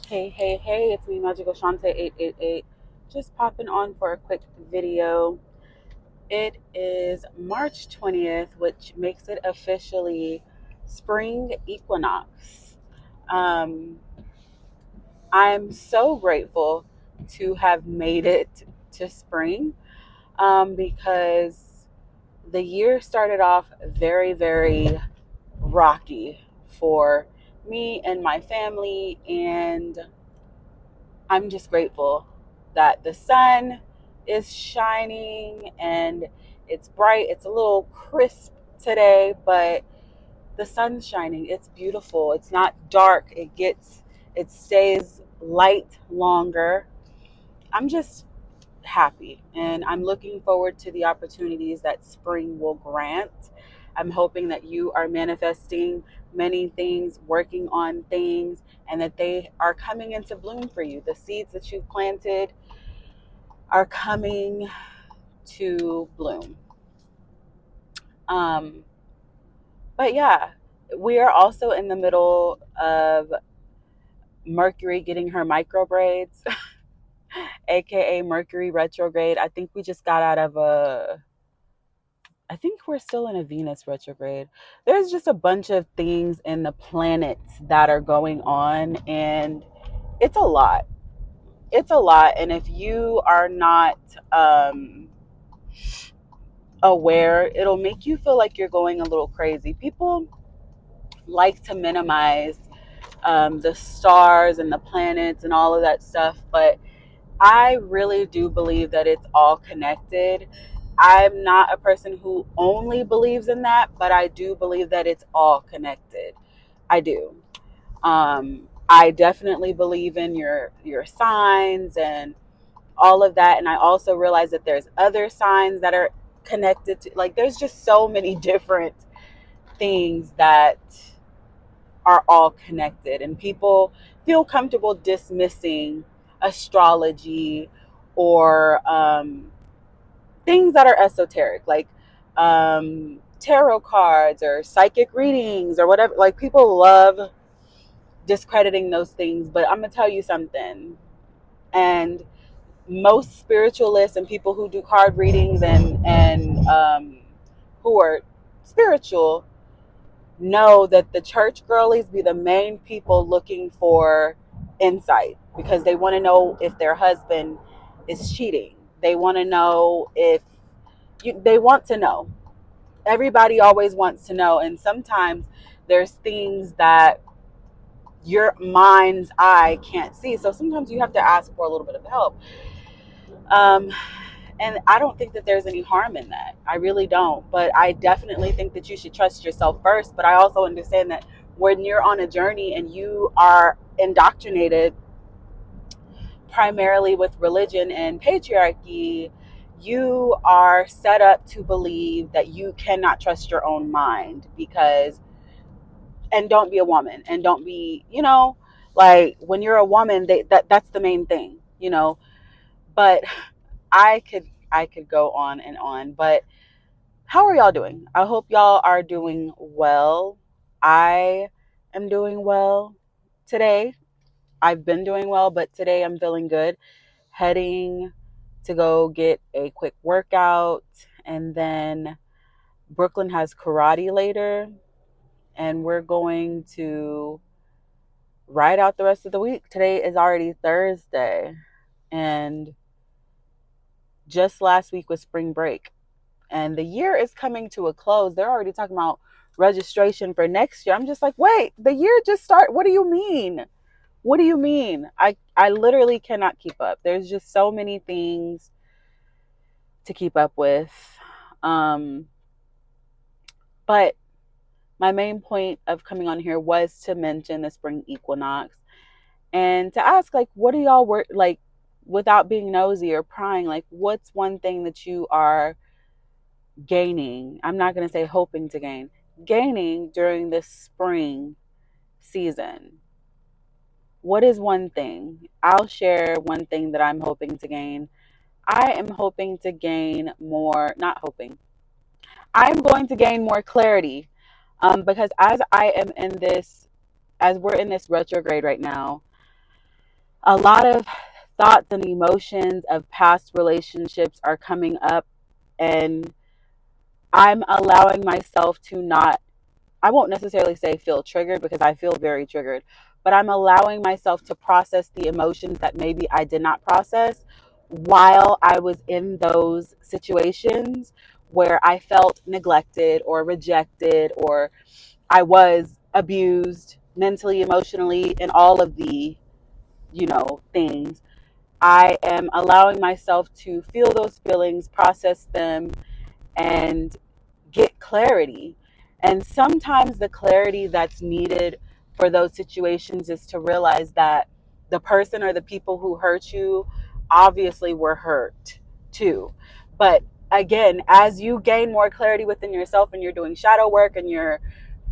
Hey, hey, hey, it's me, Magical Shante 888. Just popping on for a quick video. It is March 20th, which makes it officially spring equinox. Um, I'm so grateful to have made it to spring because the year started off very, very rocky for me and my family, and I'm just grateful that the sun is shining and it's bright. It's a little crisp today, but the sun's shining. It's beautiful. It's not dark. It stays light longer. I'm just happy and I'm looking forward to the opportunities that spring will grant. I'm hoping that you are manifesting many things, working on things, and that they are coming into bloom for you. The seeds that you've planted are coming to bloom. Um, but yeah, we are also in the middle of Mercury getting her micro braids, aka Mercury retrograde. I think we just got out of I think we're still in a Venus retrograde. There's just a bunch of things in the planets that are going on, and it's a lot. It's a lot. And if you are not aware, it'll make you feel like you're going a little crazy. People like to minimize the stars and the planets and all of that stuff, but I really do believe that it's all connected. I'm not a person who only believes in that, but I do believe that it's all connected. I do. I definitely believe in your signs and all of that, and I also realize that there's other signs that are connected to. Like, there's just so many different things that are all connected, and people feel comfortable dismissing astrology or things that are esoteric, like tarot cards or psychic readings or whatever. Like, people love discrediting those things, but I'm gonna tell you something. And most spiritualists and people who do card readings and who are spiritual know that the church girlies be the main people looking for insight because they want to know if their husband is cheating. They want to know if they want to know. Everybody always wants to know, and sometimes there's things that your mind's eye can't see. So sometimes you have to ask for a little bit of help. Um, and I don't think that there's any harm in that. I really don't. But I definitely think that you should trust yourself first. But I also understand that when you're on a journey and you are indoctrinated primarily with religion and patriarchy, you are set up to believe that you cannot trust your own mind because, and don't be a woman and don't be, like when you're a woman, that's the main thing, but I could go on and on, but how are y'all doing? I hope y'all are doing well. I am doing well today. I've been doing well, but today I'm feeling good. Heading to go get a quick workout, and then Brooklyn has karate later, and we're going to ride out the rest of the week. Today is already Thursday, and just last week was spring break. And the year is coming to a close. They're already talking about registration for next year. I'm just like, wait, the year just started. What do you mean? What do you mean? I literally cannot keep up. There's just so many things to keep up with. Um, but my main point of coming on here was to mention the spring equinox and to ask, like, what do y'all work like, without being nosy or prying, like, what's one thing that you are gaining? I'm not going to say hoping to gain, gaining during this spring season. What is one thing? I'll share one thing that I'm hoping to gain. I am hoping to gain more, not hoping, I'm going to gain more clarity, because as we're in this retrograde right now, A lot of thoughts and emotions of past relationships are coming up, and I'm allowing myself to not, I won't necessarily say feel triggered because I feel very triggered, but I'm allowing myself to process the emotions that maybe I did not process while I was in those situations where I felt neglected or rejected, or I was abused mentally, emotionally, and all of the, things. I am allowing myself to feel those feelings, process them, and get clarity. And sometimes the clarity that's needed for those situations is to realize that the person or the people who hurt you obviously were hurt too. But again, as you gain more clarity within yourself and you're doing shadow work and you're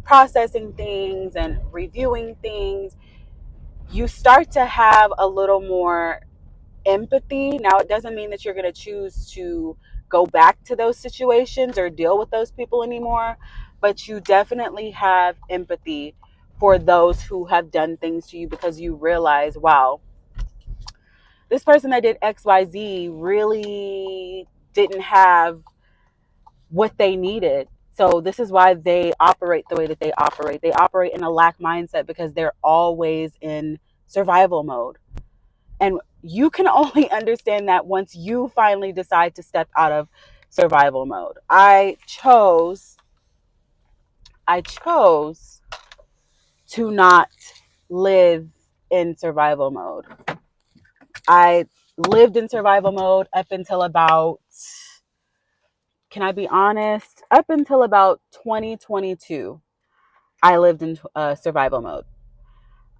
processing things and reviewing things, you start to have a little more empathy. Now, it doesn't mean that you're going to choose to go back to those situations or deal with those people anymore, but you definitely have empathy for those who have done things to you, because you realize, wow, this person that did XYZ really didn't have what they needed. So this is why they operate the way that they operate. They operate in a lack mindset because they're always in survival mode. And you can only understand that once you finally decide to step out of survival mode. I chose to not live in survival mode. I lived in survival mode up until about, can I be honest? Up until about 2022, I lived in survival mode.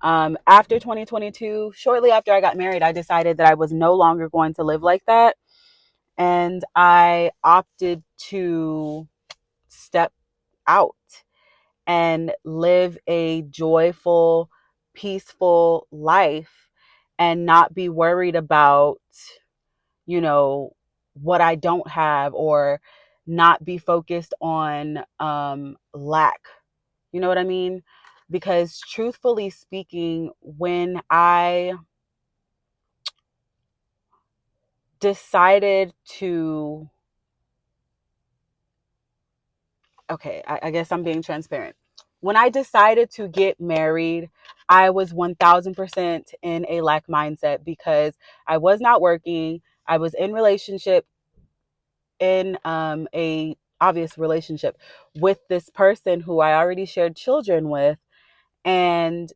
After 2022, shortly after I got married, I decided that I was no longer going to live like that. And I opted to step out and live a joyful, peaceful life and not be worried about, you know, what I don't have, or not be focused on lack. You know what I mean? Because truthfully speaking, when I decided to, okay, I guess I'm being transparent. When I decided to get married, I was 1000% in a lack mindset because I was not working. I was in relationship, in a obvious relationship with this person who I already shared children with. And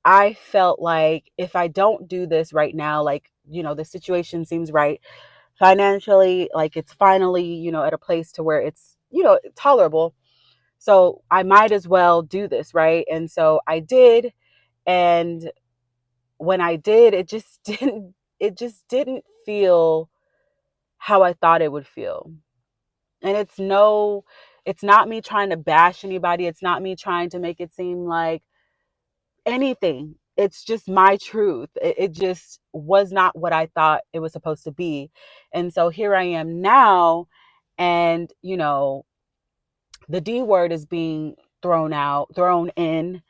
I felt like if I don't do this right now, like, the situation seems right financially, like it's finally, at a place to where it's, tolerable. So I might as well do this, right? And so I did. And when I did, it just didn't feel how I thought it would feel. And it's not me trying to bash anybody. It's not me trying to make it seem like anything. It's just my truth. It just was not what I thought it was supposed to be. And so here I am now, and the D word is being thrown in,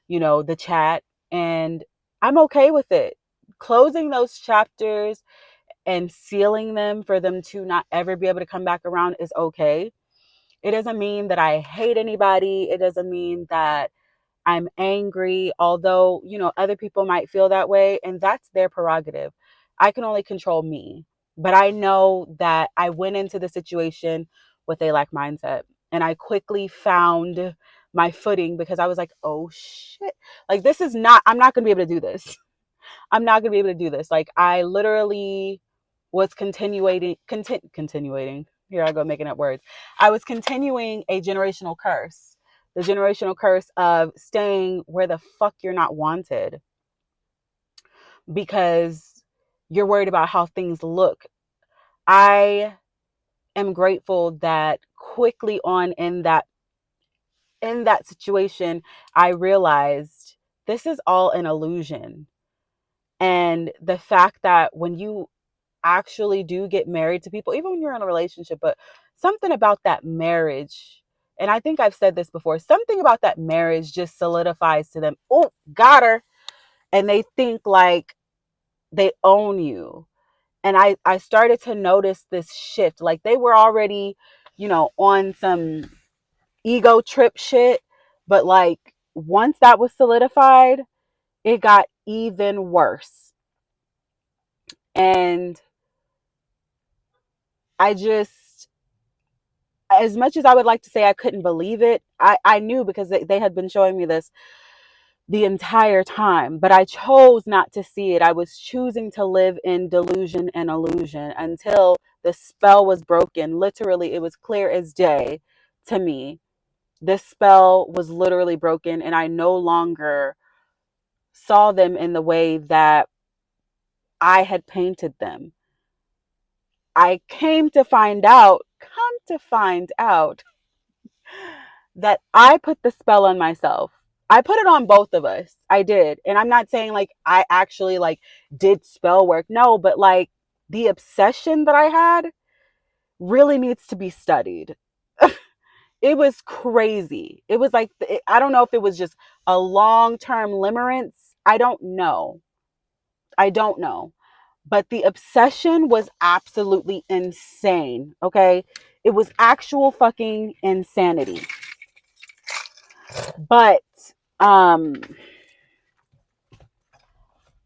the chat, and I'm okay with it. Closing those chapters and sealing them for them to not ever be able to come back around is okay. It doesn't mean that I hate anybody. It doesn't mean that I'm angry, although, other people might feel that way, and that's their prerogative. I can only control me. But I know that I went into the situation with a lack mindset, and I quickly found my footing because I was like, oh shit. Like, I'm not going to be able to do this. I'm not going to be able to do this. Like, I literally was continuing. Here I go making up words. I was continuing a generational curse. The generational curse of staying where the fuck you're not wanted because you're worried about how things look. I am grateful that quickly on in that situation, I realized this is all an illusion. And the fact that when you actually do get married to people, even when you're in a relationship, but something about that marriage, and I think I've said this before, something about that marriage just solidifies to them, oh, got her. And they think like, they own you. And I started to notice this shift. Like they were already, on some ego trip shit. But like once that was solidified, it got even worse. And I just, as much as I would like to say I couldn't believe it, I knew because they had been showing me this the entire time, but I chose not to see it. I was choosing to live in delusion and illusion until the spell was broken. Literally, it was clear as day to me. This spell was literally broken, and I no longer saw them in the way that I had painted them. Come to find out that I put the spell on myself. I put it on both of us. I did. And I'm not saying like I actually like did spell work. No, but like the obsession that I had really needs to be studied. It was crazy. It was like I don't know if it was just a long-term limerence. I don't know. I don't know. But the obsession was absolutely insane, okay? It was actual fucking insanity. But um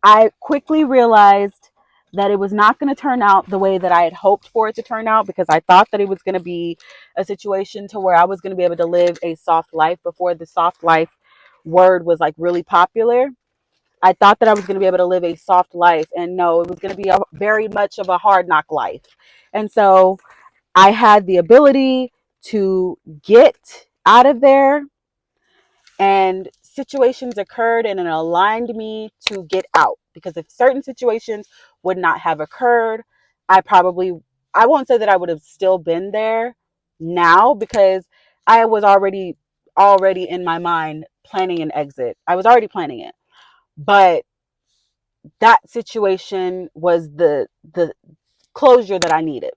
I quickly realized that it was not going to turn out the way that I had hoped for it to turn out, because I thought that it was going to be a situation to where I was going to be able to live a soft life before the soft life word was like really popular. I thought that I was going to be able to live a soft life, and no, it was going to be a very much of a hard knock life. And so I had the ability to get out of there, and situations occurred and it aligned me to get out, because if certain situations would not have occurred, I won't say that I would have still been there now, because I was already in my mind planning an exit. I was already planning it. But that situation was the closure that I needed,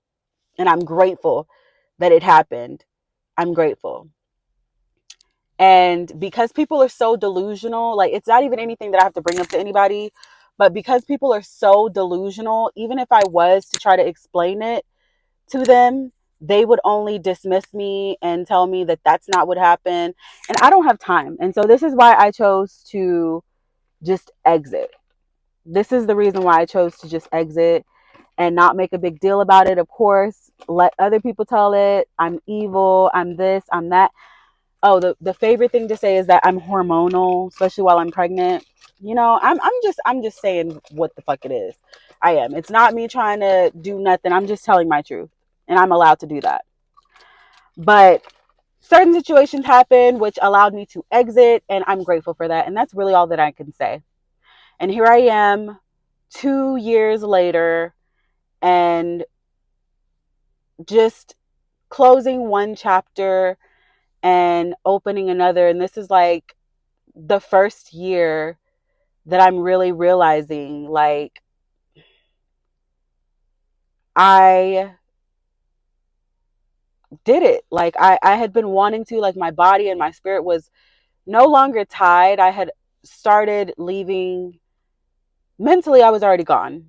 and I'm grateful that it happened. I'm grateful. And because people are so delusional, like it's not even anything that I have to bring up to anybody, but because people are so delusional, even if I was to try to explain it to them, they would only dismiss me and tell me that that's not what happened. And I don't have time. And so this is why I chose to just exit. This is the reason why I chose to just exit and not make a big deal about it. Of course, let other people tell it. I'm evil. I'm this. I'm that. Oh, the favorite thing to say is that I'm hormonal, especially while I'm pregnant. I'm just saying what the fuck it is. I am. It's not me trying to do nothing. I'm just telling my truth. And I'm allowed to do that. But certain situations happen which allowed me to exit, and I'm grateful for that. And that's really all that I can say. And here I am 2 years later, and just closing one chapter and opening another. And this is like the first year that I'm really realizing like I did it. Like I had been wanting to, like my body and my spirit was no longer tied. I had started leaving mentally. I was already gone.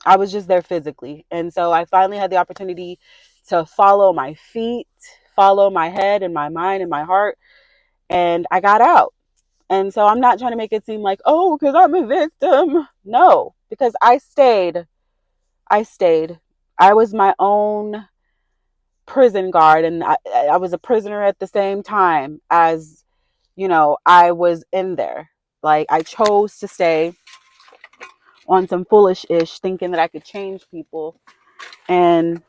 I was just there physically. And so I finally had the opportunity to follow my feet, follow my head and my mind and my heart. And I got out. And so I'm not trying to make it seem like, oh, because I'm a victim. No, because I stayed. I stayed. I was my own prison guard, and I was a prisoner at the same time as, I was in there. Like, I chose to stay on some foolish ish, thinking that I could change people. And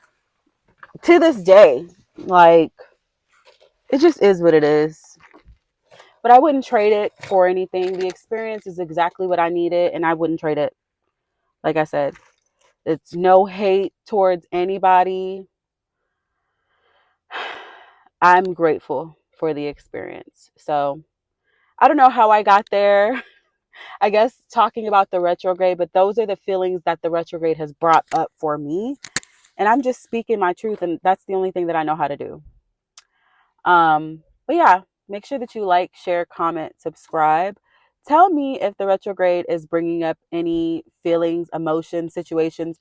to this day, like, it just is what it is. But I wouldn't trade it for anything. The experience is exactly what I needed, and I wouldn't trade it. Like I said, it's no hate towards anybody. I'm grateful for the experience. So I don't know how I got there. I guess talking about the retrograde, but those are the feelings that the retrograde has brought up for me. And I'm just speaking my truth, and that's the only thing that I know how to do. But yeah, make sure that you like, share, comment, subscribe Tell me if the retrograde is bringing up any feelings, emotions, situations,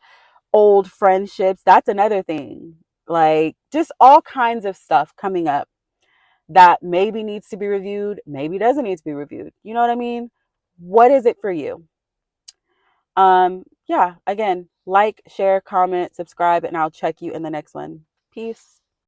old friendships. That's another thing. Like just all kinds of stuff coming up that maybe needs to be reviewed, maybe doesn't need to be reviewed. You know what I mean? What is it for you? Yeah, again, like, share, comment, subscribe, and I'll check you in the next one. Peace.